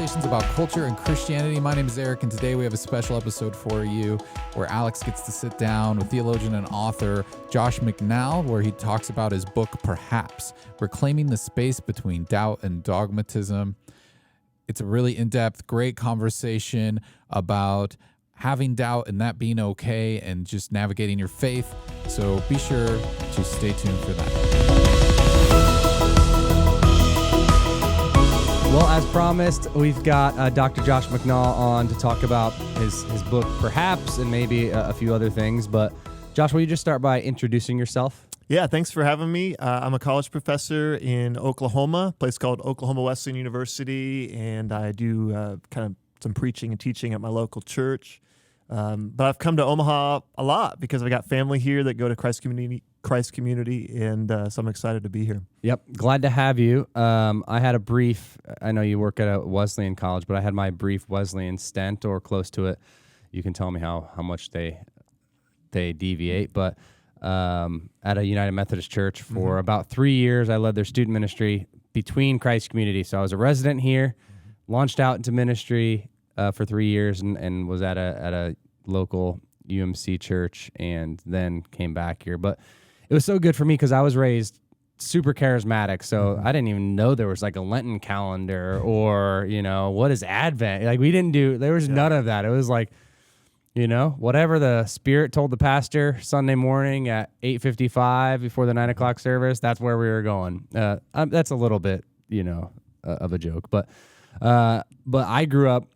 conversations about culture and Christianity. My name is Eric, and today we have a special episode for you where Alex gets to sit down with theologian and author Josh McNall, where he talks about his book, Perhaps, Reclaiming the Space Between Doubt and Dogmatism. It's a really in-depth, great conversation about having doubt and that being okay and just navigating your faith. So be sure to stay tuned for that. Well, as promised, we've got Dr. Josh McNall on to talk about his book, Perhaps, and maybe a few other things. But Josh, will you just start by introducing yourself? Yeah, thanks for having me. I'm a college professor in Oklahoma, a place called Oklahoma Wesleyan University, and I do kind of some preaching and teaching at my local church. But I've come to Omaha a lot because I've got family here that go to Christ Community, and so I'm excited to be here. Yep, glad to have you. I had a brief, I know you work at a Wesleyan college, but I had my brief Wesleyan stint or close to it. You can tell me how much they deviate, but at a United Methodist Church for about 3 years, I led their student ministry between Christ Community. So I was a resident here, launched out into ministry for 3 years, and was at a local UMC church, and then came back here. But it was so good for me because I was raised super charismatic, so I didn't even know there was like a Lenten calendar or, what is Advent? Like there was none of that. It was like, whatever the Spirit told the pastor Sunday morning at 8:55 before the 9 o'clock service, that's where we were going. That's a little bit, of a joke, but I grew up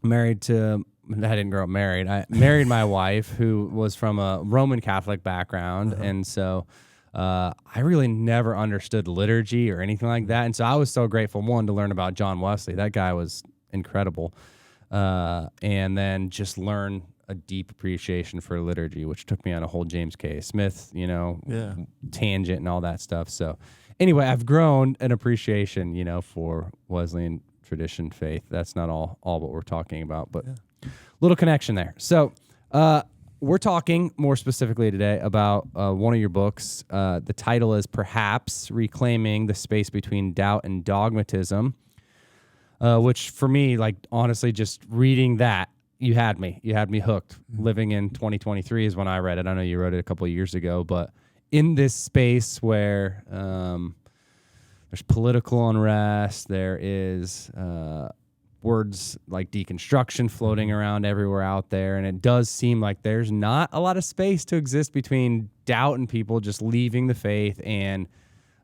married to, I didn't grow up married. I married my wife, who was from a Roman Catholic background, and so I really never understood liturgy or anything like that. And so I was so grateful, one, to learn about John Wesley. That guy was incredible. And then just learn a deep appreciation for liturgy, which took me on a whole James K. Smith, tangent and all that stuff. So anyway, I've grown an appreciation, for Wesleyan tradition, faith. That's not all what we're talking about, but little connection there. So we're talking more specifically today about one of your books. The title is Perhaps, Reclaiming the Space Between Doubt and Dogmatism, which for me, like, honestly, just reading that, you had me hooked. Living in 2023 is when I read it. I know you wrote it a couple of years ago, but in this space where there's political unrest, there is words like deconstruction floating around everywhere out there, and it does seem like there's not a lot of space to exist between doubt and people just leaving the faith and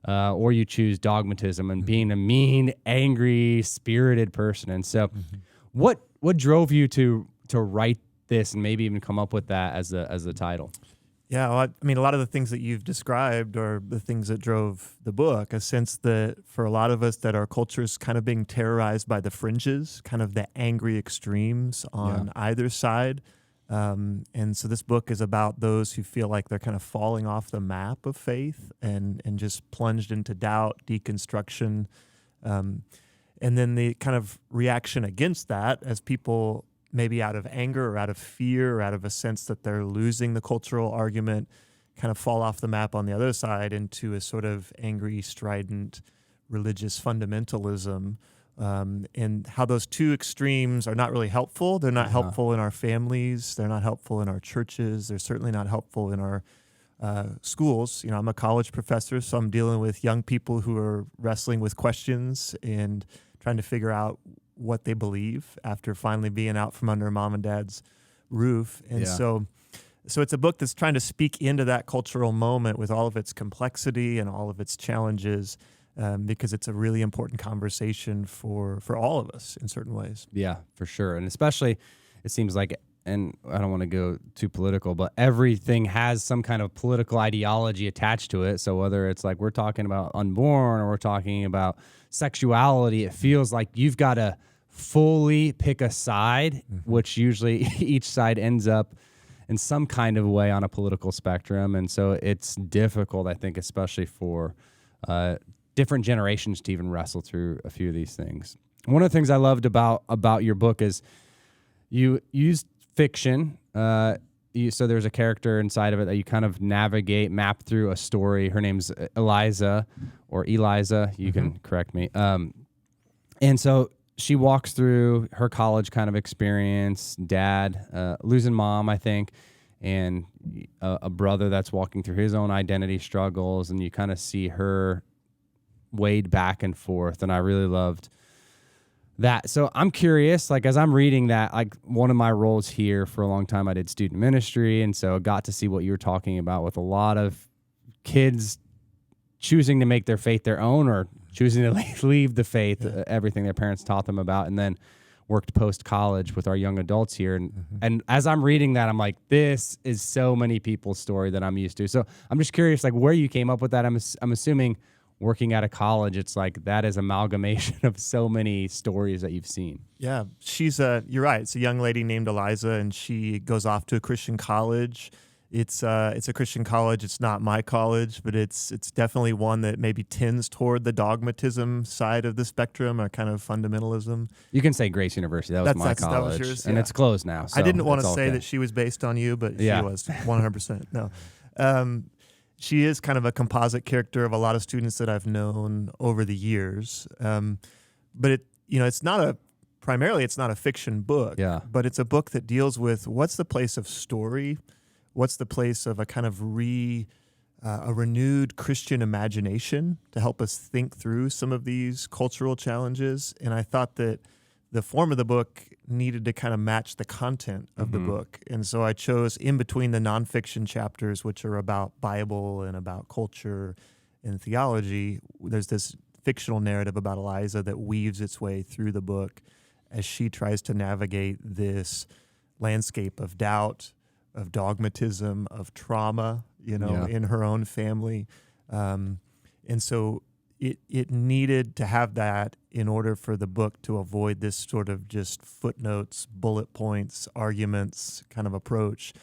or you choose dogmatism and being a mean, angry, spirited person. And so what drove you to write this and maybe even come up with that as the title? Yeah, well, I mean, a lot of the things that you've described are the things that drove the book, a sense that for a lot of us that our culture is kind of being terrorized by the fringes, kind of the angry extremes on either side. And so this book is about those who feel like they're kind of falling off the map of faith and just plunged into doubt, deconstruction, and then the kind of reaction against that as people maybe out of anger or out of fear or out of a sense that they're losing the cultural argument, kind of fall off the map on the other side into a sort of angry, strident religious fundamentalism, and how those two extremes are not really helpful. They're not helpful in our families. They're not helpful in our churches. They're certainly not helpful in our schools. I'm a college professor, so I'm dealing with young people who are wrestling with questions and trying to figure out what they believe after finally being out from under mom and dad's roof. And so it's a book that's trying to speak into that cultural moment with all of its complexity and all of its challenges, because it's a really important conversation for all of us in certain ways. Yeah, for sure. And especially, it seems like, and I don't want to go too political, but everything has some kind of political ideology attached to it. So whether it's like we're talking about unborn or we're talking about sexuality, it feels like you've got to fully pick a side, which usually each side ends up in some kind of way on a political spectrum. And so it's difficult, I think, especially for different generations to even wrestle through a few of these things. One of the things I loved about your book is you used fiction. So there's a character inside of it that you kind of map through a story. Her name's Eliza, or Eliza. You can correct me. And so she walks through her college kind of experience, dad losing mom, I think, and a brother that's walking through his own identity struggles, and you kind of see her wade back and forth, and I really loved that. So I'm curious, like as I'm reading that, like one of my roles here for a long time, I did student ministry, and so I got to see what you were talking about with a lot of kids choosing to make their faith their own or choosing to leave the faith, everything their parents taught them about, and then worked post-college with our young adults here. And as I'm reading that, I'm like, this is so many people's story that I'm used to. So I'm just curious, like where you came up with that. I'm assuming working at a college, it's like that is amalgamation of so many stories that you've seen. Yeah, you're right. It's a young lady named Eliza, and she goes off to a Christian college. It's a Christian college. It's not my college, but it's definitely one that maybe tends toward the dogmatism side of the spectrum, or kind of fundamentalism. You can say Grace University. That was my college, that was yours, and it's closed now. So I didn't want to it's say okay. that she was based on you, but she was 100%. No. She is kind of a composite character of a lot of students that I've known over the years. But it's not primarily it's not a fiction book, but it's a book that deals with what's the place of story, what's the place of a kind of a renewed Christian imagination to help us think through some of these cultural challenges. And I thought that the form of the book needed to kind of match the content of the book. And so I chose in between the nonfiction chapters, which are about Bible and about culture and theology, there's this fictional narrative about Eliza that weaves its way through the book as she tries to navigate this landscape of doubt, of dogmatism, of trauma, in her own family. And so it needed to have that in order for the book to avoid this sort of just footnotes, bullet points, arguments kind of approach,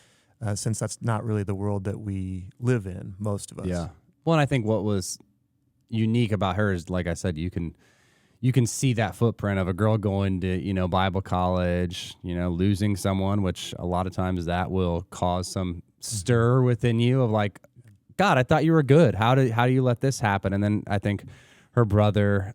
since that's not really the world that we live in, most of us. Yeah. Well, and I think what was unique about her is, like I said, you can see that footprint of a girl going to, Bible college, losing someone, which a lot of times that will cause some stir within you of like, God, I thought you were good. How do you let this happen? And then I think her brother,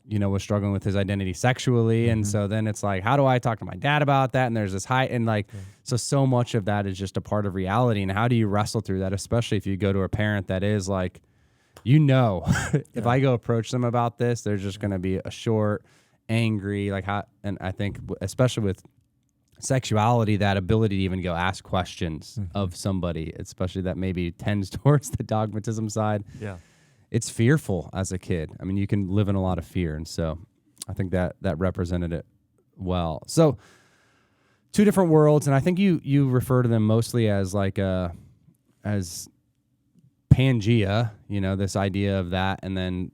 was struggling with his identity sexually. And so then it's like, how do I talk to my dad about that? And there's this height, and like, so much of that is just a part of reality. And how do you wrestle through that? Especially if you go to a parent that is like, if I go approach them about this, there's just going to be a short, angry, and I think especially with sexuality, that ability to even go ask questions of somebody, especially that maybe tends towards the dogmatism side. Yeah. It's fearful as a kid. I mean, you can live in a lot of fear. And so I think that represented it well. So two different worlds. And I think you refer to them mostly as like as Pangea, this idea of that, and then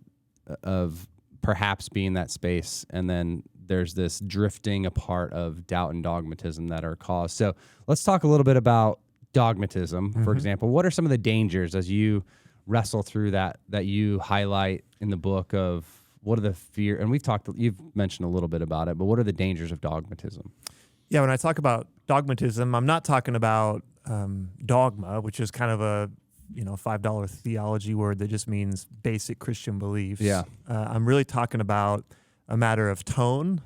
of perhaps being that space. And then there's this drifting apart of doubt and dogmatism that are caused. So let's talk a little bit about dogmatism, for example. What are some of the dangers as you wrestle through that you highlight in the book of what are the fear? And you've mentioned a little bit about it, but what are the dangers of dogmatism? Yeah, when I talk about dogmatism, I'm not talking about dogma, which is kind of a $5 theology word that just means basic Christian beliefs. Yeah. I'm really talking about a matter of tone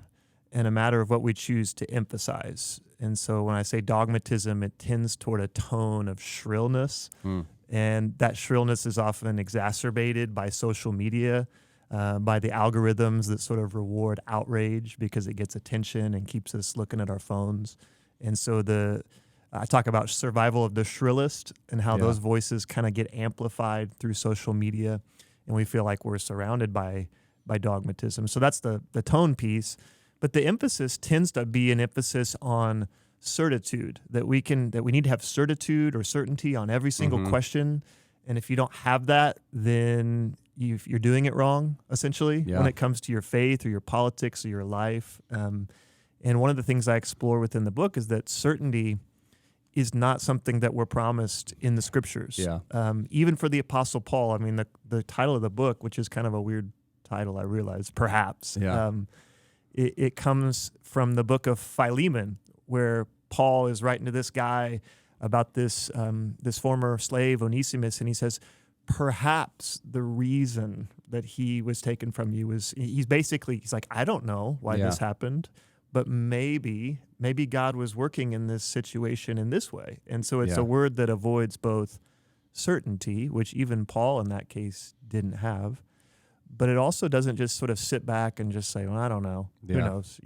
and a matter of what we choose to emphasize. And so when I say dogmatism, it tends toward a tone of shrillness. And that shrillness is often exacerbated by social media, by the algorithms that sort of reward outrage because it gets attention and keeps us looking at our phones. And so I talk about survival of the shrillest and how those voices kind of get amplified through social media, and we feel like we're surrounded by dogmatism. So that's the tone piece. But the emphasis tends to be an emphasis on certitude, that we need to have certitude or certainty on every single question. And if you don't have that, then you're doing it wrong, essentially, when it comes to your faith or your politics or your life. And one of the things I explore within the book is that certainty is not something that we're promised in the scriptures. Even for the Apostle Paul, I mean, the title of the book, which is kind of a weird title, I realize, perhaps. It comes from the book of Philemon, where Paul is writing to this guy about this former slave, Onesimus, and he says, perhaps the reason that he was taken from you was he's like, I don't know why this happened, but maybe God was working in this situation in this way. And so it's a word that avoids both certainty, which even Paul in that case didn't have, but it also doesn't just sort of sit back and just say, well, I don't know. Who knows?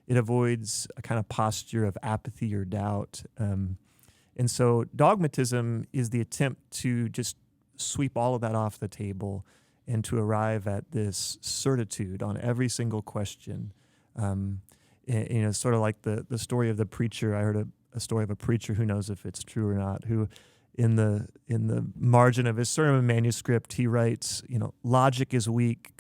It avoids a kind of posture of apathy or doubt. And so dogmatism is the attempt to just sweep all of that off the table and to arrive at this certitude on every single question. Sort of like the story of the preacher. I heard a story of a preacher, who knows if it's true or not, who in the margin of his sermon manuscript, he writes, logic is weak,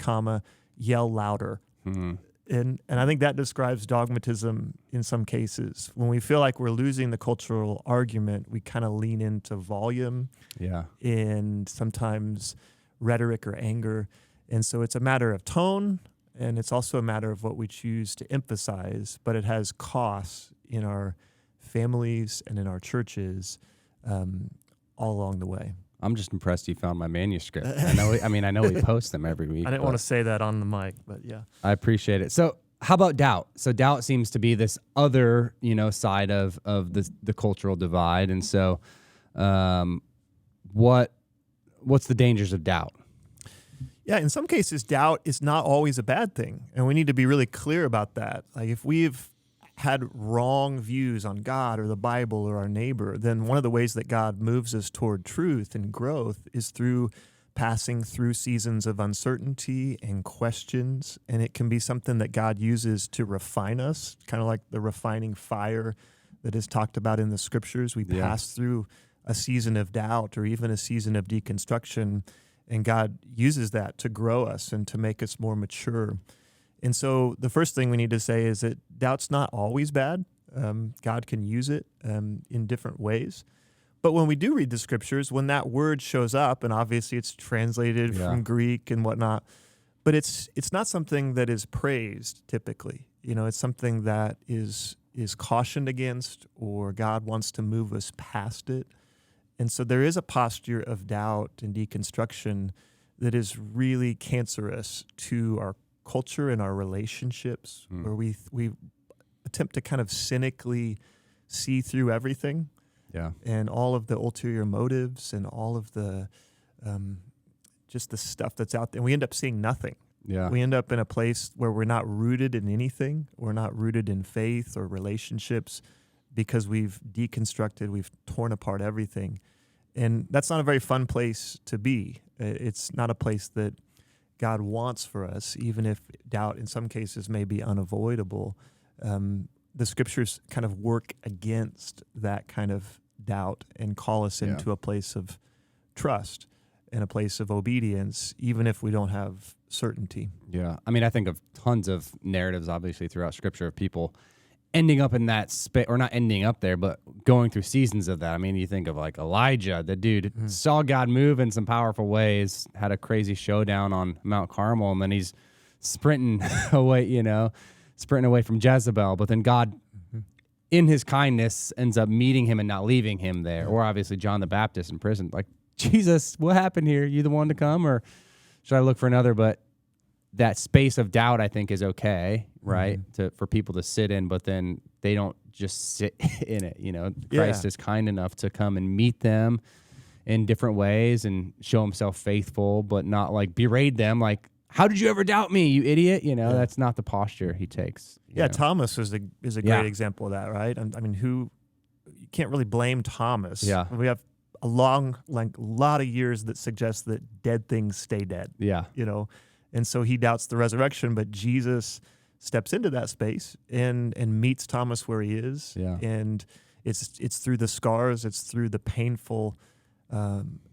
yell louder. Mm-hmm. And I think that describes dogmatism in some cases. When we feel like we're losing the cultural argument, we kind of lean into volume and sometimes rhetoric or anger. And so it's a matter of tone, and it's also a matter of what we choose to emphasize, but it has costs in our families and in our churches all along the way. I'm just impressed you found my manuscript. I know we post them every week. I didn't want to say that on the mic, but yeah. I appreciate it. So how about doubt? So doubt seems to be this other, side of the cultural divide. And so what's the dangers of doubt? Yeah, in some cases, doubt is not always a bad thing. And we need to be really clear about that. Like if we've had wrong views on God or the Bible or our neighbor, then one of the ways that God moves us toward truth and growth is through passing through seasons of uncertainty and questions. And it can be something that God uses to refine us, kind of like the refining fire that is talked about in the scriptures. We pass through a season of doubt or even a season of deconstruction, and God uses that to grow us and to make us more mature. And so the first thing we need to say is that doubt's not always bad. God can use it in different ways. But when we do read the scriptures, when that word shows up, and obviously it's translated from Greek and whatnot, but it's not something that is praised typically. It's something that is cautioned against, or God wants to move us past it. And so there is a posture of doubt and deconstruction that is really cancerous to our culture and our relationships, where we attempt to kind of cynically see through everything, and all of the ulterior motives and all of the just the stuff that's out there. And we end up seeing nothing. We end up in a place where we're not rooted in anything. We're not rooted in faith or relationships because we've deconstructed, we've torn apart everything. And that's not a very fun place to be. It's not a place that God wants for us, even if doubt in some cases may be unavoidable. The scriptures kind of work against that kind of doubt and call us into a place of trust and a place of obedience, even if we don't have certainty. Yeah. I think of tons of narratives, obviously, throughout scripture of people ending up in that space, or not ending up there, but going through seasons of that. You think of like Elijah, the dude saw God move in some powerful ways, had a crazy showdown on Mount Carmel, and then he's sprinting away from Jezebel. But then God, in his kindness, ends up meeting him and not leaving him there. Or obviously John the Baptist in prison. Like, Jesus, what happened here? You the one to come, or should I look for another? But that space of doubt, I think, is okay, right? For people to sit in, but then they don't just sit in it. Christ is kind enough to come and meet them in different ways and show himself faithful, but not like berate them. Like, how did you ever doubt me, you idiot? That's not the posture he takes. You know? Thomas is a great example of that, right? You can't really blame Thomas. Yeah. We have a lot of years that suggest that dead things stay dead. Yeah. And so he doubts the resurrection, but Jesus steps into that space and meets Thomas where he is. Yeah. And it's through the scars, it's through the painful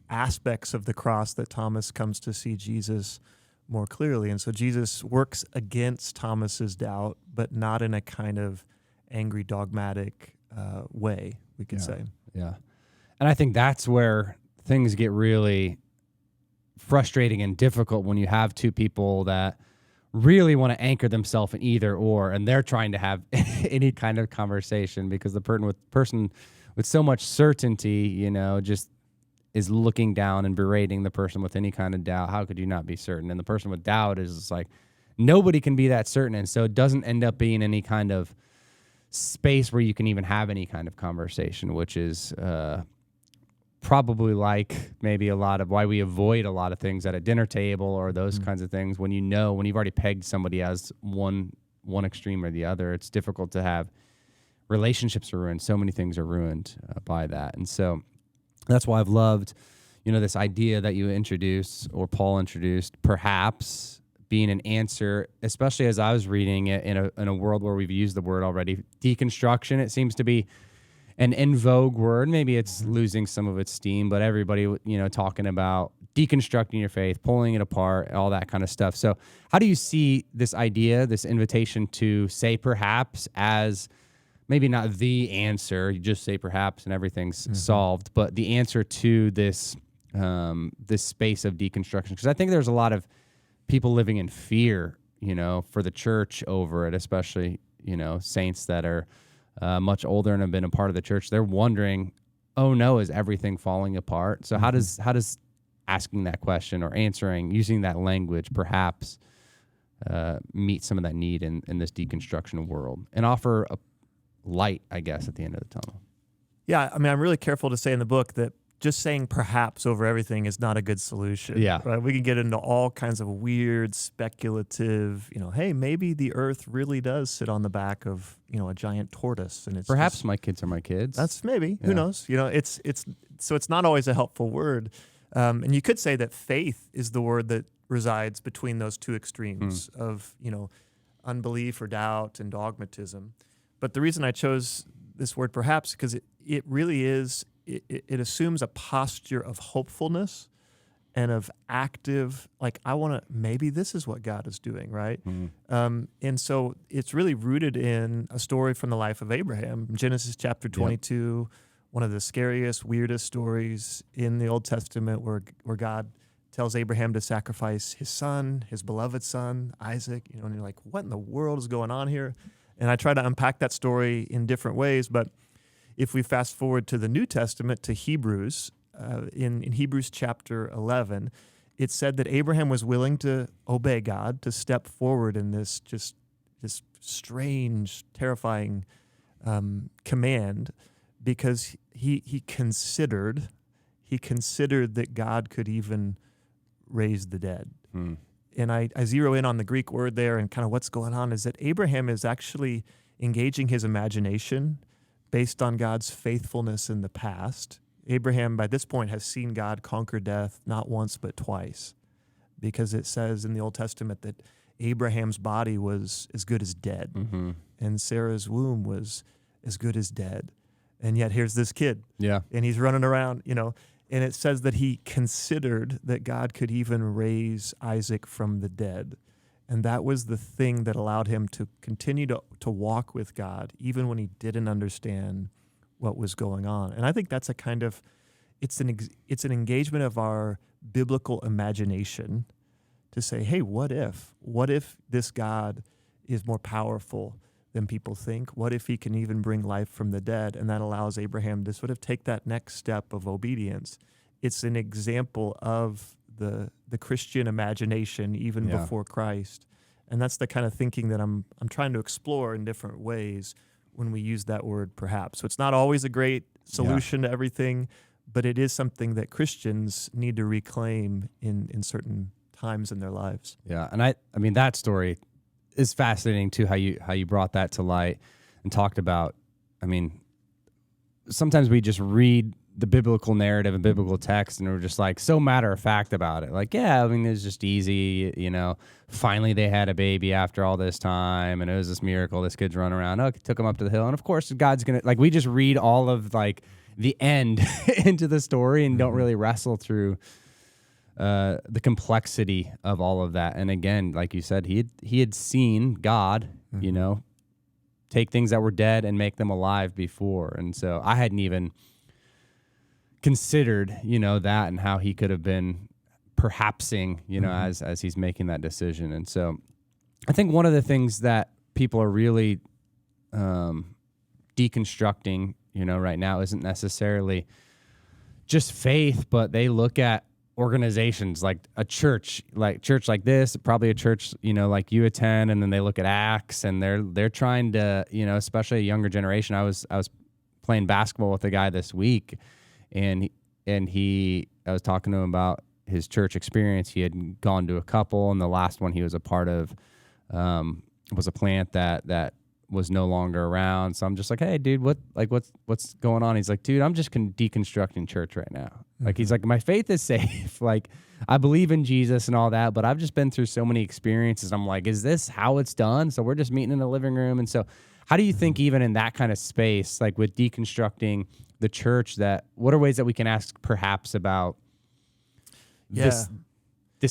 aspects of the cross that Thomas comes to see Jesus more clearly. And so Jesus works against Thomas's doubt, but not in a kind of angry, dogmatic way, we could say. Yeah. And I think that's where things get really frustrating and difficult, when you have two people that really want to anchor themselves in either or, and they're trying to have any kind of conversation, because the person with so much certainty, just is looking down and berating the person with any kind of doubt. How could you not be certain? And the person with doubt is just like, nobody can be that certain. And so it doesn't end up being any kind of space where you can even have any kind of conversation, which is probably like maybe a lot of why we avoid a lot of things at a dinner table or those kinds of things. When you've already pegged somebody as one extreme or the other, it's difficult to have relationships are ruined. So many things are ruined by that. And so that's why I've loved, this idea that you introduced or Paul introduced, perhaps being an answer, especially as I was reading it in a world where we've used the word already, deconstruction. It seems to be an in vogue word. Maybe it's losing some of its steam, but everybody, talking about deconstructing your faith, pulling it apart, all that kind of stuff. So how do you see this idea, this invitation to say perhaps as maybe not the answer, you just say perhaps and everything's solved, but the answer to this this space of deconstruction? Because I think there's a lot of people living in fear, for the church over it, especially, saints that are much older and have been a part of the church. They're wondering, oh no, is everything falling apart? So how does asking that question or using that language perhaps meet some of that need in this deconstruction world and offer a light, I guess, at the end of the tunnel? Yeah, I mean, I'm really careful to say in the book that just saying perhaps over everything is not a good solution. Yeah. Right? We can get into all kinds of weird, speculative, hey, maybe the earth really does sit on the back of, a giant tortoise. And it's Perhaps my kids are my kids. That's maybe. Yeah. Who knows? It's not always a helpful word. And you could say that faith is the word that resides between those two extremes of, unbelief or doubt and dogmatism. But the reason I chose this word perhaps, because it really is, it assumes a posture of hopefulness and of active, maybe this is what God is doing, right? And so it's really rooted in a story from the life of Abraham, Genesis chapter 22, one of the scariest, weirdest stories in the Old Testament where God tells Abraham to sacrifice his son, his beloved son, Isaac, and you're like, what in the world is going on here? And I try to unpack that story in different ways, but if we fast forward to the New Testament, to Hebrews, in Hebrews chapter 11, it said that Abraham was willing to obey God, to step forward in this strange, terrifying command, because he considered that God could even raise the dead. And I zero in on the Greek word there, and kind of what's going on is that Abraham is actually engaging his imagination based on God's faithfulness in the past. Abraham, by this point, has seen God conquer death not once but twice, because it says in the Old Testament that Abraham's body was as good as dead, and Sarah's womb was as good as dead. And yet here's this kid, and he's running around, and it says that he considered that God could even raise Isaac from the dead. And that was the thing that allowed him to continue to walk with God, even when he didn't understand what was going on. And I think that's it's an engagement of our biblical imagination to say, hey, what if this God is more powerful than people think? What if he can even bring life from the dead? And that allows Abraham to sort of take that next step of obedience. It's an example of the Christian imagination even before Christ. And that's the kind of thinking that I'm trying to explore in different ways when we use that word perhaps. So it's not always a great solution to everything, but it is something that Christians need to reclaim in certain times in their lives. Yeah, and I mean that story is fascinating too, how you brought that to light and talked about, sometimes we just read the biblical narrative and biblical text and we're just like so matter of fact about it. Like, it's just easy, finally they had a baby after all this time and it was this miracle. This kid's running around. Oh, took him up to the hill. And of course God's going to, we just read all of the end into the story and don't really wrestle through the complexity of all of that. And again, like you said, he had seen God, take things that were dead and make them alive before. And so I hadn't even considered, that and how he could have been perhapsing, as he's making that decision. And so I think one of the things that people are really deconstructing, right now isn't necessarily just faith, but they look at organizations like a church like this, probably a church, like you attend, and then they look at Acts, and they're trying to, especially a younger generation. I was playing basketball with a guy this week, and I was talking to him about his church experience. He had gone to a couple, and the last one he was a part of was a plant that was no longer around. So I'm just like, hey, dude, what's going on? He's like, dude, I'm just deconstructing church right now. Mm-hmm. Like, he's like, my faith is safe. Like, I believe in Jesus and all that, but I've just been through so many experiences. I'm like, is this how it's done? So we're just meeting in the living room. And so how do you think, even in that kind of space, like with deconstructing the church, what are ways that we can ask perhaps about this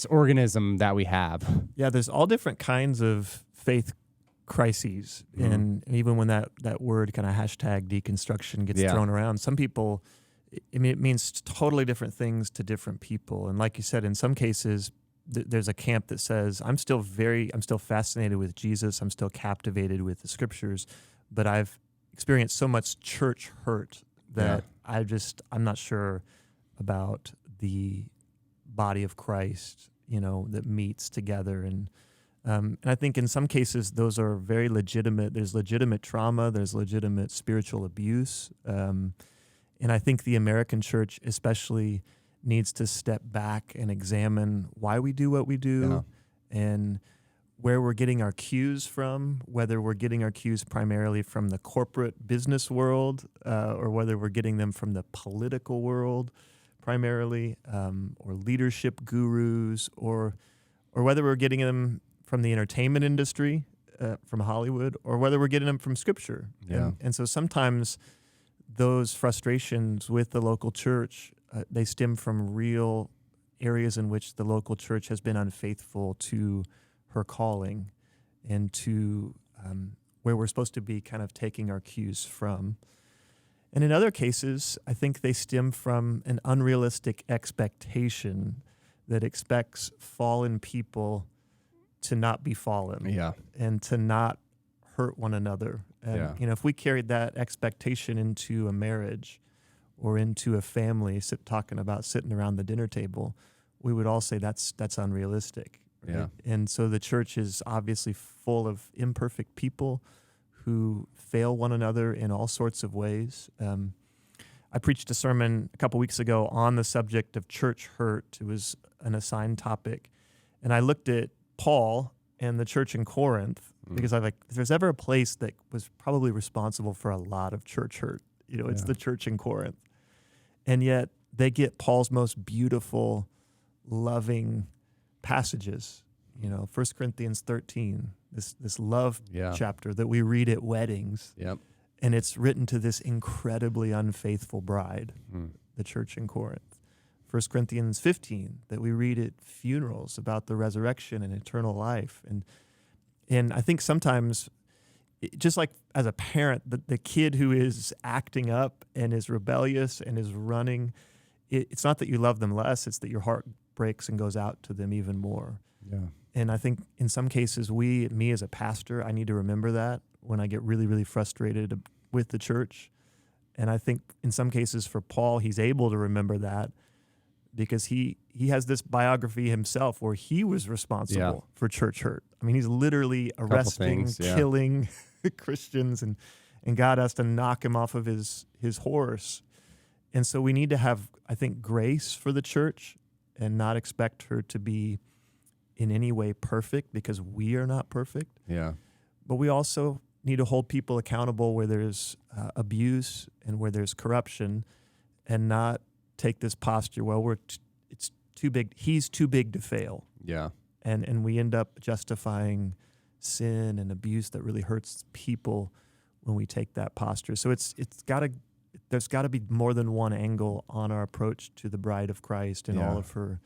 organism that we have? Yeah, there's all different kinds of faith crises. Mm-hmm. And even when that word kind of hashtag deconstruction gets thrown around, some people, it means totally different things to different people. And like you said, in some cases, there's a camp that says, I'm still fascinated with Jesus. I'm still captivated with the scriptures, but I've experienced so much church hurt that I'm not sure about the body of Christ, that meets together. And I think in some cases, those are very legitimate. There's legitimate trauma. There's legitimate spiritual abuse. And I think the American church especially needs to step back and examine why we do what we do and where we're getting our cues from, whether we're getting our cues primarily from the corporate business world or whether we're getting them from the political world primarily, or leadership gurus, or whether we're getting them from the entertainment industry, from Hollywood, or whether we're getting them from Scripture. Yeah. And so sometimes those frustrations with the local church, they stem from real areas in which the local church has been unfaithful to her calling and to where we're supposed to be kind of taking our cues from. And in other cases, I think they stem from an unrealistic expectation that expects fallen people to not be fallen and to not hurt one another. And, if we carried that expectation into a marriage or into a family, talking about sitting around the dinner table, we would all say that's unrealistic. Right? Yeah. And so the church is obviously full of imperfect people who fail one another in all sorts of ways. I preached a sermon a couple weeks ago on the subject of church hurt. It was an assigned topic. And I looked at Paul and the church in Corinth because if there's ever a place that was probably responsible for a lot of church hurt, it's the church in Corinth. And yet they get Paul's most beautiful, loving passages. 1 Corinthians 13, this love chapter that we read at weddings. Yep. And it's written to this incredibly unfaithful bride, the church in Corinth. 1 Corinthians 15 that we read at funerals about the resurrection and eternal life. And I think sometimes, just like as a parent, the kid who is acting up and is rebellious and is running, it's not that you love them less, it's that your heart breaks and goes out to them even more. Yeah. And I think in some cases, me as a pastor, I need to remember that when I get really, really frustrated with the church. And I think in some cases for Paul, he's able to remember that because he has this biography himself where he was responsible for church hurt. I mean, he's literally arresting, killing Christians, and God has to knock him off of his horse. And so we need to have, I think, grace for the church and not expect her to be in any way perfect because we are not perfect. Yeah. But we also need to hold people accountable where there's abuse and where there's corruption, and not take this posture, well, it's too big. He's too big to fail. Yeah. And we end up justifying sin and abuse that really hurts people when we take that posture. So there's got to be more than one angle on our approach to the bride of Christ and all of her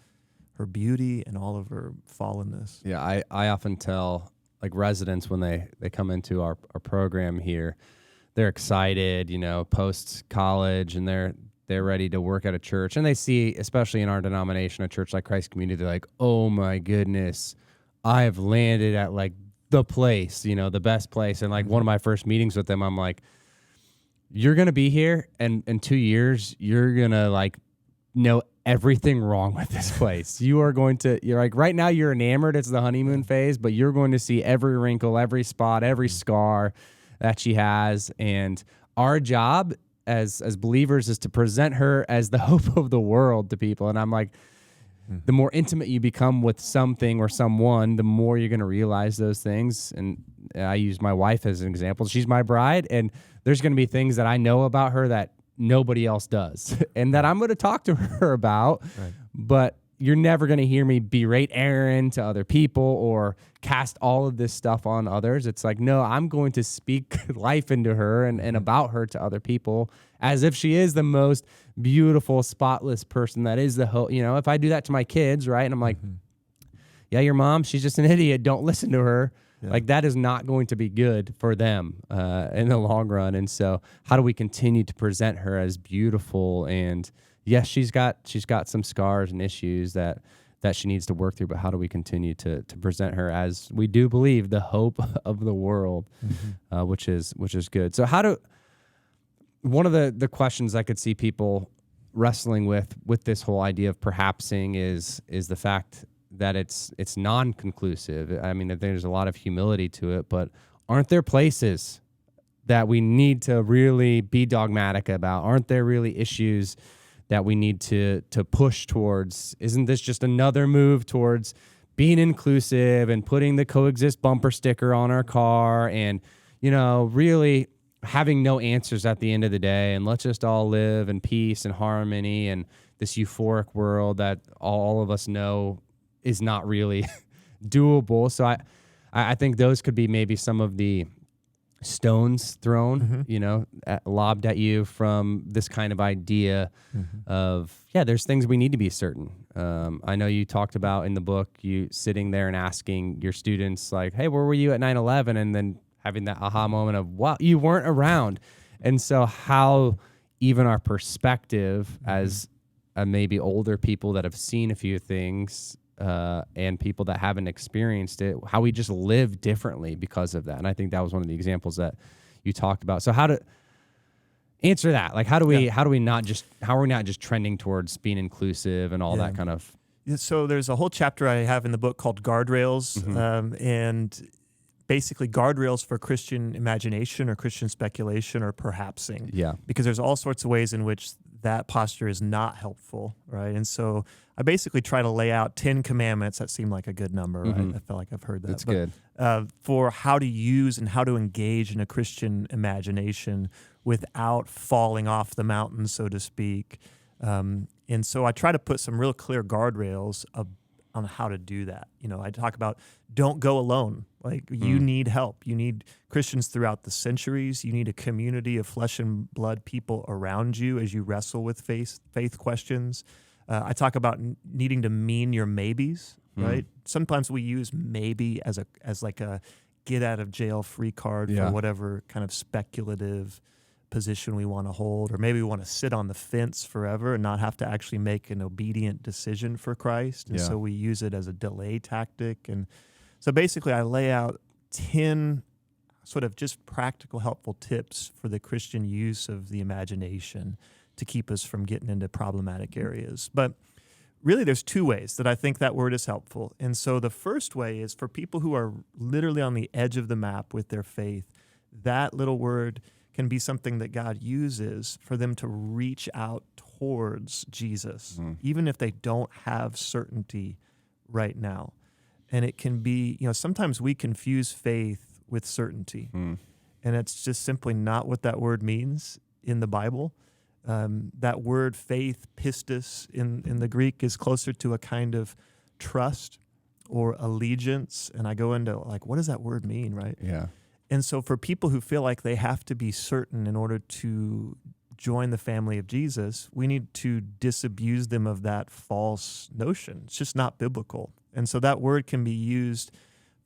beauty and all of her fallenness. Yeah, I often tell residents when they come into our program here, they're excited, post college, and they're ready to work at a church, and they see, especially in our denomination, a church like Christ Community, they're like, oh my goodness, I've landed at the place, the best place. And one of my first meetings with them, I'm like, you're going to be here, and in 2 years, you're going to know everything wrong with this place. You're like, right now you're enamored. It's the honeymoon phase, but you're going to see every wrinkle, every spot, every scar that she has. And our job as believers is to present her as the hope of the world to people. And I'm like, the more intimate you become with something or someone, the more you're going to realize those things. And I use my wife as an example. She's my bride, and there's going to be things that I know about her that nobody else does and that I'm going to talk to her about. Right. But you're never going to hear me berate Aaron to other people or cast all of this stuff on others. It's like, no, I'm going to speak life into her and about her to other people as if she is the most beautiful, spotless person that is the whole, if I do that to my kids, right? And I'm like, yeah, your mom, she's just an idiot. Don't listen to her. Yeah. Like, that is not going to be good for them in the long run. And so how do we continue to present her as beautiful? And yes, she's got some scars and issues that she needs to work through, but how do we continue to present her as we do believe the hope of the world, which is good. So one of the questions I could see people wrestling with this whole idea of perhapsing is the fact that it's non-conclusive. I mean, there's a lot of humility to it, but aren't there places that we need to really be dogmatic about? Aren't there really issues that we need to push towards? Isn't this just another move towards being inclusive and putting the coexist bumper sticker on our car and, really having no answers at the end of the day, and let's just all live in peace and harmony and this euphoric world that all of us know is not really doable? So I think those could be maybe some of the stones thrown, lobbed at you from this kind of idea of, there's things we need to be certain. I know you talked about in the book, you sitting there and asking your students like, hey, where were you at 9/11? And then having that aha moment of, wow, you weren't around. And so how even our perspective as maybe older people that have seen a few things and people that haven't experienced it, how we just live differently because of that. And I think that was one of the examples that you talked about. So how to answer that? Like, how are we not just trending towards being inclusive and all that kind of? So there's a whole chapter I have in the book called Guardrails, and basically guardrails for Christian imagination or Christian speculation or perhapsing. Yeah. Because there's all sorts of ways in which that posture is not helpful, right? And so I basically try to lay out 10 commandments. That seemed like a good number, right? I feel like I've heard that. That's good. For how to use and how to engage in a Christian imagination without falling off the mountain, so to speak. And so I try to put some real clear guardrails on how to do that. I talk about don't go alone. Like, you need help. You need Christians throughout the centuries. You need a community of flesh and blood people around you as you wrestle with faith questions. I talk about needing to mean your maybes, right? Sometimes we use maybe as like a get out of jail free card for whatever kind of speculative position we want to hold, or maybe we want to sit on the fence forever and not have to actually make an obedient decision for Christ. And so we use it as a delay tactic. And so basically I lay out 10 sort of just practical, helpful tips for the Christian use of the imagination to keep us from getting into problematic areas. But really there's two ways that I think that word is helpful. And so the first way is for people who are literally on the edge of the map with their faith, that little word can be something that God uses for them to reach out towards Jesus, even if they don't have certainty right now. And it can be, sometimes we confuse faith with certainty. And it's just simply not what that word means in the Bible. That word faith, pistis, in the Greek is closer to a kind of trust or allegiance. And I go into like, what does that word mean, right? Yeah. And so for people who feel like they have to be certain in order to join the family of Jesus, we need to disabuse them of that false notion. It's just not biblical. And so that word can be used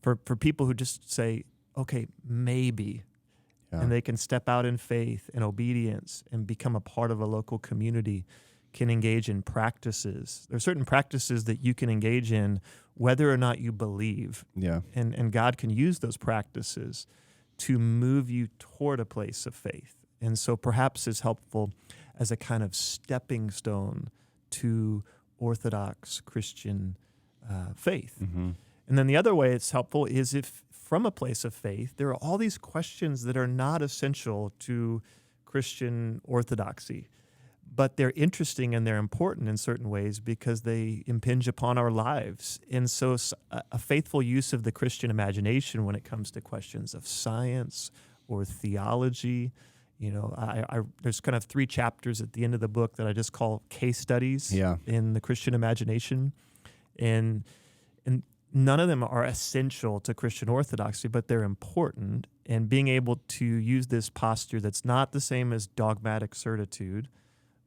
for people who just say, okay, maybe. Yeah. And they can step out in faith and obedience and become a part of a local community, can engage in practices. There are certain practices that you can engage in whether or not you believe. Yeah. And God can use those practices to move you toward a place of faith. And so perhaps it's helpful as a kind of stepping stone to Orthodox Christian faith. And then the other way it's helpful is if from a place of faith, there are all these questions that are not essential to Christian orthodoxy, but they're interesting and they're important in certain ways because they impinge upon our lives. And so a faithful use of the Christian imagination when it comes to questions of science or theology, there's kind of 3 chapters at the end of the book that I just call case studies in the Christian imagination. And none of them are essential to Christian orthodoxy, but they're important. And being able to use this posture that's not the same as dogmatic certitude,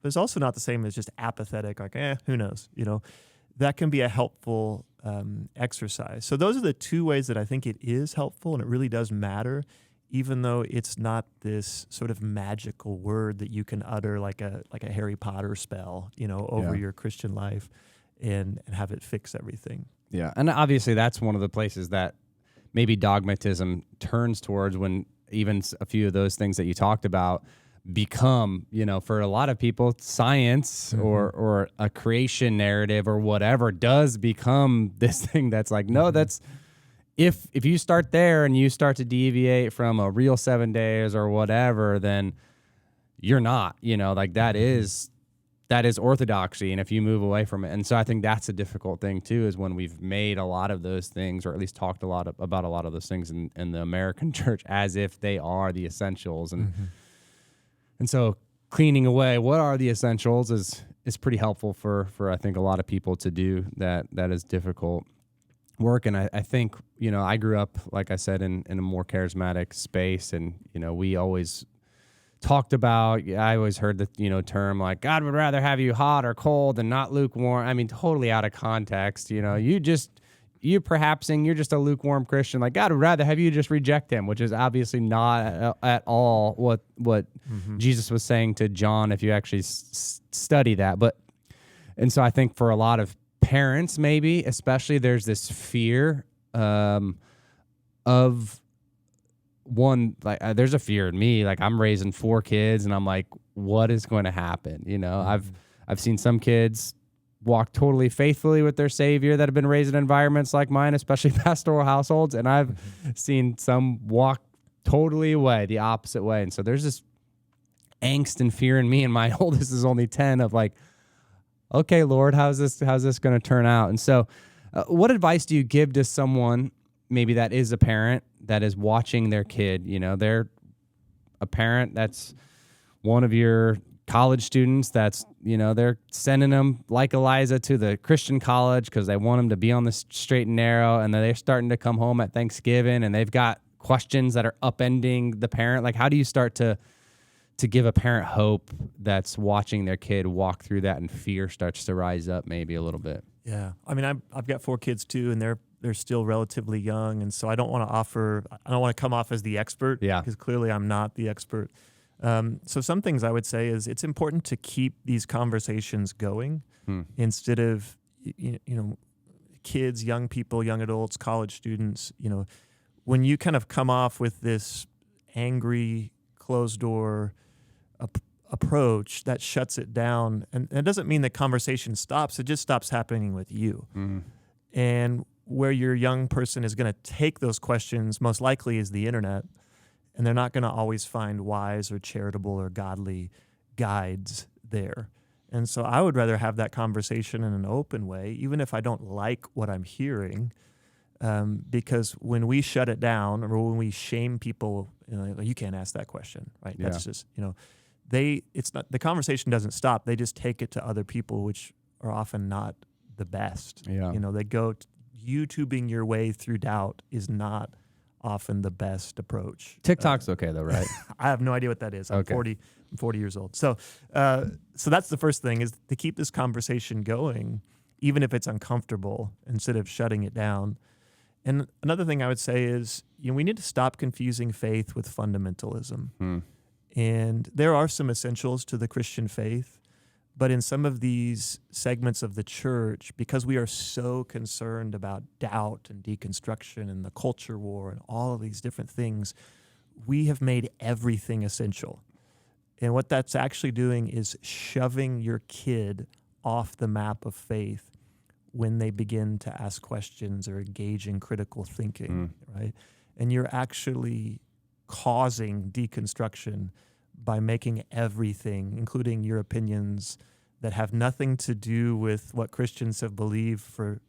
but it's also not the same as just apathetic, like, who knows, that can be a helpful exercise. So those are the 2 ways that I think it is helpful, and it really does matter, even though it's not this sort of magical word that you can utter like a Harry Potter spell, over your Christian life and have it fix everything. Yeah, and obviously that's one of the places that maybe dogmatism turns towards when even a few of those things that you talked about become, for a lot of people, science or a creation narrative or whatever does become this thing that's like, no, that's if you start there and you start to deviate from a real 7 days or whatever, then you're not, like that is orthodoxy. And if you move away from it, and so I think that's a difficult thing too, is when we've made a lot of those things, or at least talked about a lot of those things in the American church as if they are the essentials. And so cleaning away what are the essentials is pretty helpful for I think a lot of people to do that is difficult work. And I think, I grew up, like I said, in a more charismatic space, and, we always talked about, I always heard the, term like, God would rather have you hot or cold and not lukewarm. I mean, totally out of context, you're just a lukewarm Christian. Like, God would rather have you just reject him, which is obviously not at all what Jesus was saying to John if you actually study that. And so I think for a lot of parents, maybe, especially, there's this fear of one, like there's a fear in me, like I'm raising 4 kids and I'm like, what is going to happen? I've seen some kids walk totally faithfully with their Savior that have been raised in environments like mine, especially pastoral households, and I've seen some walk totally away, the opposite way. And so there's this angst and fear in me, and my oldest is only 10, of like, okay, Lord, how's this going to turn out? And so what advice do you give to someone maybe that is a parent that is watching their kid? They're a parent that's one of your college students that's, they're sending them like Eliza to the Christian college because they want them to be on the straight and narrow, and then they're starting to come home at Thanksgiving and they've got questions that are upending the parent. Like, how do you start to give a parent hope that's watching their kid walk through that, and fear starts to rise up maybe a little bit? Yeah. I mean, I've got 4 kids too, and they're still relatively young, and so I don't want to come off as the expert, because clearly I'm not the expert. So some things I would say is it's important to keep these conversations going instead of, kids, young people, young adults, college students, when you kind of come off with this angry, closed door approach that shuts it down, and it doesn't mean the conversation stops, it just stops happening with you. And where your young person is going to take those questions most likely is the internet, and they're not going to always find wise or charitable or godly guides there. And so I would rather have that conversation in an open way, even if I don't like what I'm hearing, because when we shut it down, or when we shame people, you can't ask that question, right? Yeah. That's just, it's not, the conversation doesn't stop. They just take it to other people, which are often not the best. Yeah. They go, YouTubing your way through doubt is not often the best approach. TikTok's okay though, right? I have no idea what that is. I'm Okay. 40 years old. So that's the first thing, is to keep this conversation going, even if it's uncomfortable, instead of shutting it down. And another thing I would say is, we need to stop confusing faith with fundamentalism. And there are some essentials to the Christian faith, but in some of these segments of the church, because we are so concerned about doubt and deconstruction and the culture war and all of these different things, we have made everything essential. And what that's actually doing is shoving your kid off the map of faith when they begin to ask questions or engage in critical thinking, right? And you're actually causing deconstruction by making everything, including your opinions that have nothing to do with what Christians have believed for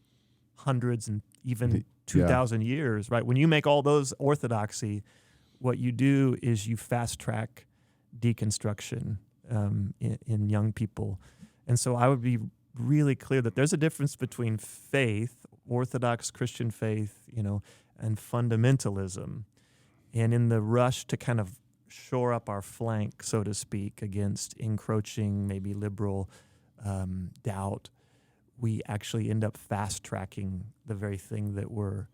hundreds and even 2,000 years, right? When you make all those orthodoxy, what you do is you fast track deconstruction in young people. And so I would be really clear that there's a difference between faith, Orthodox Christian faith, and fundamentalism. And in the rush to kind of shore up our flank, so to speak, against encroaching, maybe liberal doubt, we actually end up fast-tracking the very thing that we're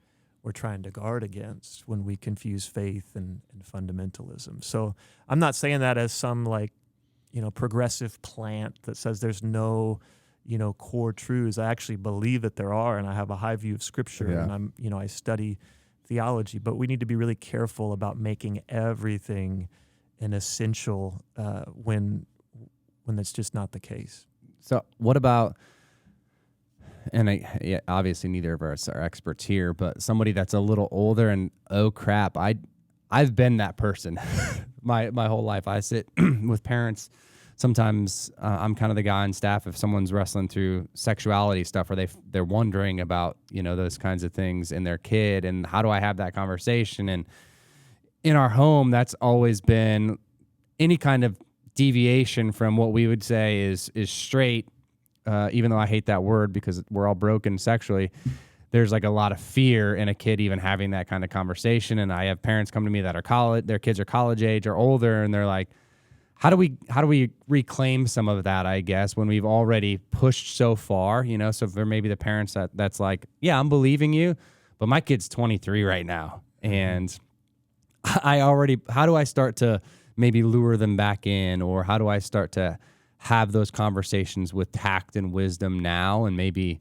trying to guard against when we confuse faith and fundamentalism. So I'm not saying that as some progressive plant that says there's no core truths. I actually believe that there are, and I have a high view of Scripture, and I study theology. But we need to be really careful about making everything an essential when that's just not the case. So what about, and obviously neither of us are experts here, but somebody that's a little older and oh crap, I've been that person my whole life. I sit with parents. Sometimes I'm kind of the guy on staff if someone's wrestling through sexuality stuff, or they're wondering about those kinds of things in their kid, and how do I have that conversation? And in our home, that's always been any kind of deviation from what we would say is straight. Even though I hate that word because we're all broken sexually, there's like a lot of fear in a kid even having that kind of conversation. And I have parents come to me that are their kids are college age or older, and they're like, how do we reclaim some of that, I guess, when we've already pushed so far, So for maybe the parents that's like, yeah, I'm believing you, but my kid's 23 right now. And how do I start to maybe lure them back in, or how do I start to have those conversations with tact and wisdom now? And maybe,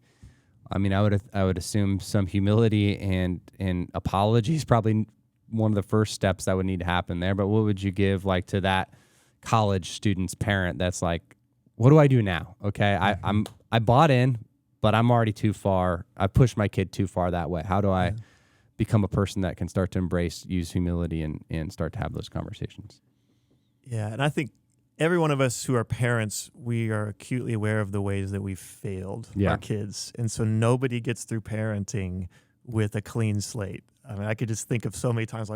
I would assume some humility and apology is probably one of the first steps that would need to happen there. But what would you give to that college student's parent that's like, what do I do now? Okay, I bought in, but I'm already too far. I pushed my kid too far that way. How do I become a person that can start to use humility and start to have those conversations? Yeah, and I think every one of us who are parents, we are acutely aware of the ways that we've failed our kids. And so nobody gets through parenting with a clean slate. I mean, I could just think of so many times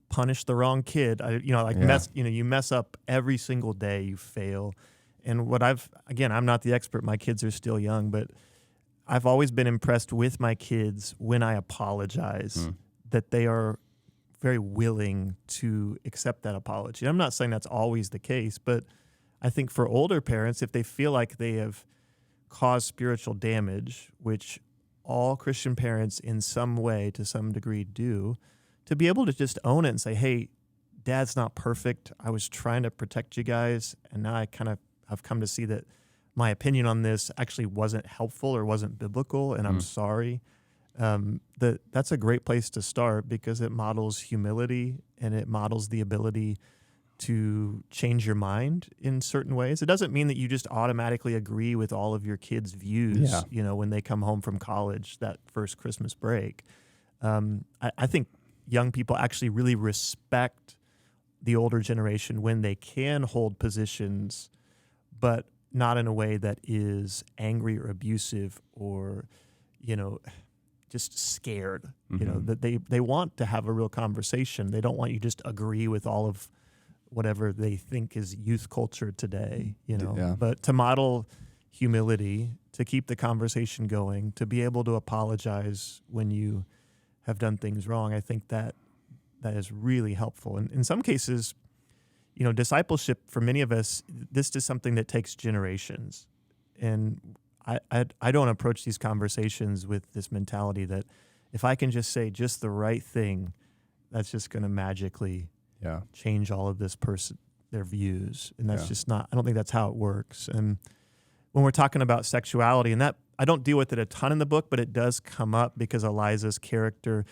punish the wrong kid. You mess up every single day, you fail. And I'm not the expert. My kids are still young, but I've always been impressed with my kids when I apologize that they are very willing to accept that apology. I'm not saying that's always the case, but I think for older parents, if they feel like they have caused spiritual damage, which all Christian parents in some way, to some degree, do, to be able to just own it and say, hey, Dad's not perfect. I was trying to protect you guys, and now I kind of have come to see that my opinion on this actually wasn't helpful or wasn't biblical, and I'm sorry. That's a great place to start because it models humility and it models the ability to change your mind in certain ways. It doesn't mean that you just automatically agree with all of your kids' views, when they come home from college that first Christmas break. I think young people actually really respect the older generation when they can hold positions, but not in a way that is angry or abusive or, just scared, that they want to have a real conversation. They don't want you just agree with all of whatever they think is youth culture today, but to model humility, to keep the conversation going, to be able to apologize when you have done things wrong. I think that is really helpful. And in some cases, discipleship for many of us, this is something that takes generations. And I don't approach these conversations with this mentality that if I can just say just the right thing, that's just going to magically change all of their views. And that's just not, I don't think that's how it works. And when we're talking about sexuality, and that I don't deal with it a ton in the book, but it does come up because Eliza's character,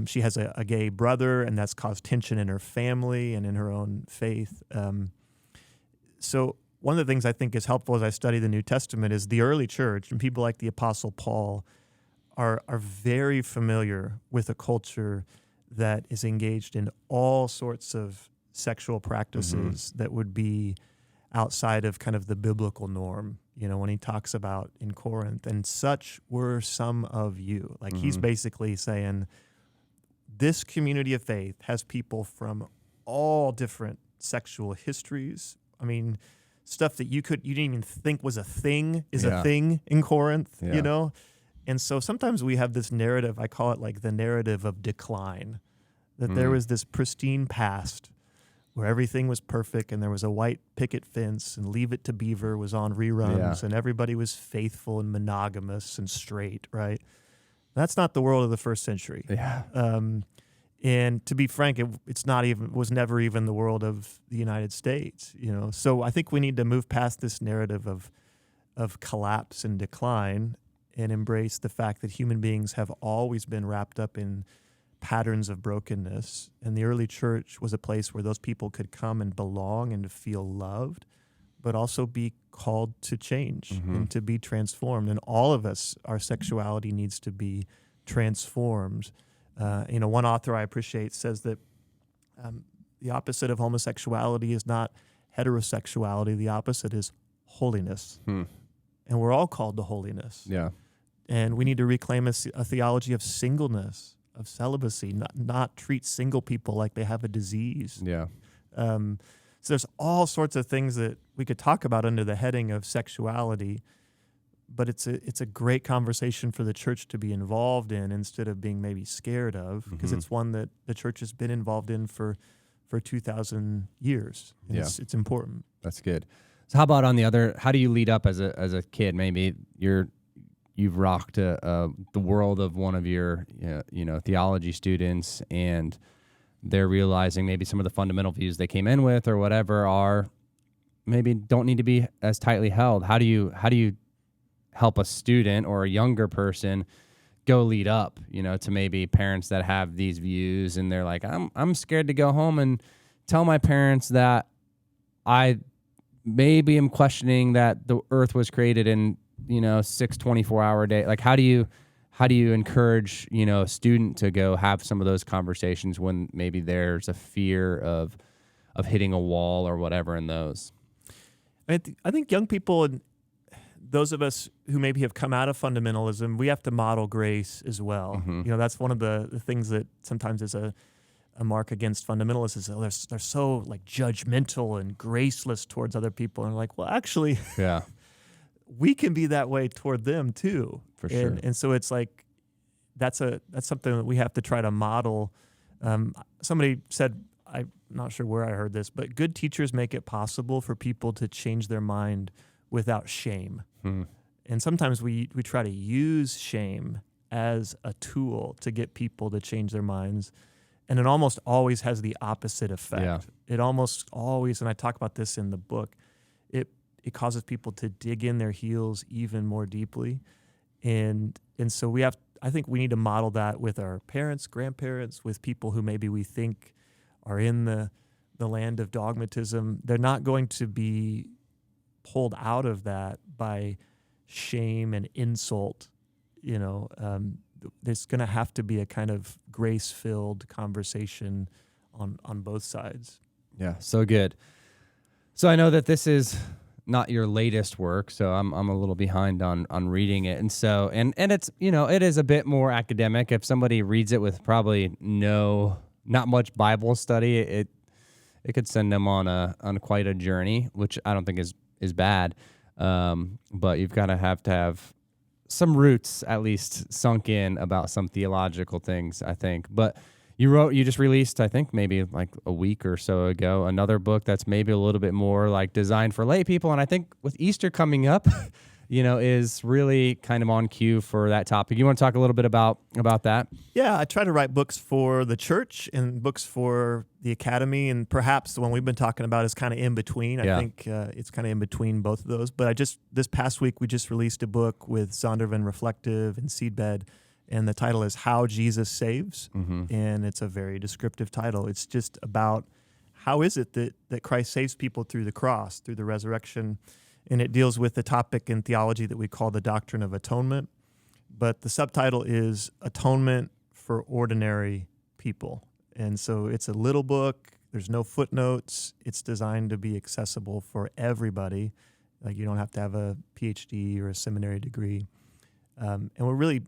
she has a gay brother, and that's caused tension in her family and in her own faith. So one of the things I think is helpful as I study the New Testament is the early church and people like the Apostle Paul are very familiar with a culture that is engaged in all sorts of sexual practices that would be outside of kind of the biblical norm. When he talks about in Corinth, and such were some of you. Like he's basically saying this community of faith has people from all different sexual histories. I mean, stuff that you didn't even think was a thing is a thing in Corinth, And so sometimes we have this narrative, I call it like the narrative of decline, that there was this pristine past where everything was perfect and there was a white picket fence and Leave It to Beaver was on reruns and everybody was faithful and monogamous and straight, right? That's not the world of the first century. Yeah. And to be frank, it was never even the world of the United States, So I think we need to move past this narrative of collapse and decline and embrace the fact that human beings have always been wrapped up in patterns of brokenness. And the early church was a place where those people could come and belong and to feel loved, but also be called to change and to be transformed. And all of us, our sexuality needs to be transformed. One author I appreciate says that the opposite of homosexuality is not heterosexuality. The opposite is holiness. And we're all called to holiness. Yeah. And we need to reclaim a theology of singleness, of celibacy, not treat single people like they have a disease. Yeah. So there's all sorts of things that we could talk about under the heading of sexuality, but it's a great conversation for the church to be involved in instead of being maybe scared of, because it's one that the church has been involved in for 2,000 years. And it's important. That's good. So how about how do you lead up as a kid? Maybe you've rocked the world of one of your theology students, and they're realizing maybe some of the fundamental views they came in with or whatever maybe don't need to be as tightly held. How do you help a student or a younger person go lead up, to maybe parents that have these views and they're like, I'm scared to go home and tell my parents that I maybe am questioning that the earth was created in 6 24-hour day. Like, how do you encourage, a student to go have some of those conversations when maybe there's a fear of hitting a wall or whatever in those? I think young people and those of us who maybe have come out of fundamentalism, we have to model grace as well. That's one of the things that sometimes is a mark against fundamentalists is they're so like judgmental and graceless towards other people. And like, well, actually, we can be that way toward them too. For sure. And so it's like, that's something that we have to try to model. Somebody said, I'm not sure where I heard this, but good teachers make it possible for people to change their mind without shame. And sometimes we try to use shame as a tool to get people to change their minds. And it almost always has the opposite effect. Yeah. It almost always, and I talk about this in the book, it causes people to dig in their heels even more deeply. And so I think we need to model that with our parents, grandparents, with people who maybe we think are in the land of dogmatism. They're not going to be pulled out of that by shame and insult. There's going to have to be a kind of grace-filled conversation on both sides. Yeah, so good. So I know that this is not your latest work, so I'm a little behind on reading it, and so and it's it is a bit more academic. If somebody reads it with probably not much Bible study, it could send them on quite a journey, which I don't think is bad. But you've got to have some roots at least sunk in about some theological things, I think. But you just released, I think maybe like a week or so ago, another book that's maybe a little bit more like designed for lay people. And I think with Easter coming up, is really kind of on cue for that topic. You want to talk a little bit about that? Yeah, I try to write books for the church and books for the academy, and perhaps the one we've been talking about is kind of in between. I think it's kind of in between both of those. But this past week, we just released a book with Zondervan Reflective and Seedbed, and the title is How Jesus Saves, and it's a very descriptive title. It's just about how is it that Christ saves people through the cross, through the resurrection? And it deals with the topic in theology that we call the doctrine of atonement. But the subtitle is Atonement for Ordinary People. And so it's a little book. There's no footnotes. It's designed to be accessible for everybody. Like, you don't have to have a PhD or a seminary degree. And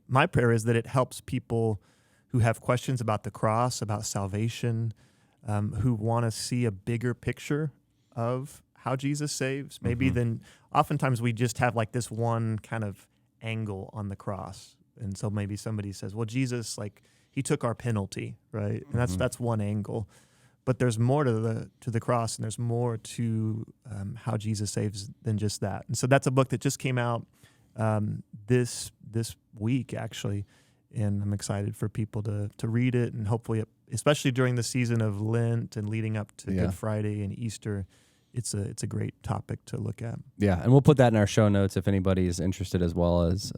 my prayer is that it helps people who have questions about the cross, about salvation, who want to see a bigger picture of how Jesus saves. Maybe then oftentimes we just have like this one kind of angle on the cross. And so maybe somebody says, well, Jesus, like, he took our penalty, right? And that's one angle. But there's more to the cross, and there's more to how Jesus saves than just that. And so that's a book that just came out this week, actually, and I'm excited for people to read it, and hopefully, especially during the season of Lent and leading up to Good Friday and Easter, it's a great topic to look at. Yeah, and we'll put that in our show notes if anybody is interested, as well as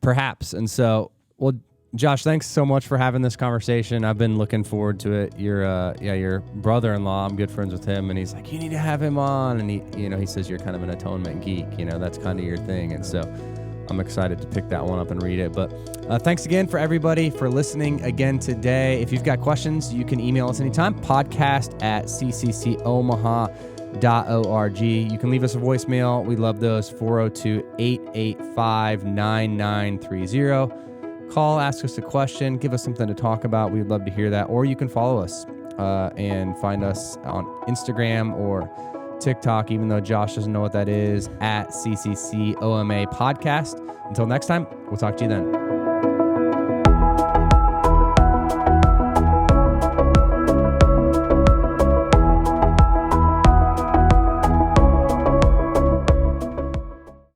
perhaps. And so, well, Josh, thanks so much for having this conversation. I've been looking forward to it. Your brother-in-law, I'm good friends with him, and he's like, you need to have him on. And he says you're kind of an atonement geek. That's kind of your thing. And so I'm excited to pick that one up and read it. But thanks again for everybody for listening again today. If you've got questions, you can email us anytime, podcast@cccomaha.org. You can leave us a voicemail. We love those, 402-885-9930. Call, ask us a question, give us something to talk about. We'd love to hear that. Or you can follow us and find us on Instagram or TikTok, even though Josh doesn't know what that is, @CCCOMA Podcast. Until next time, we'll talk to you then.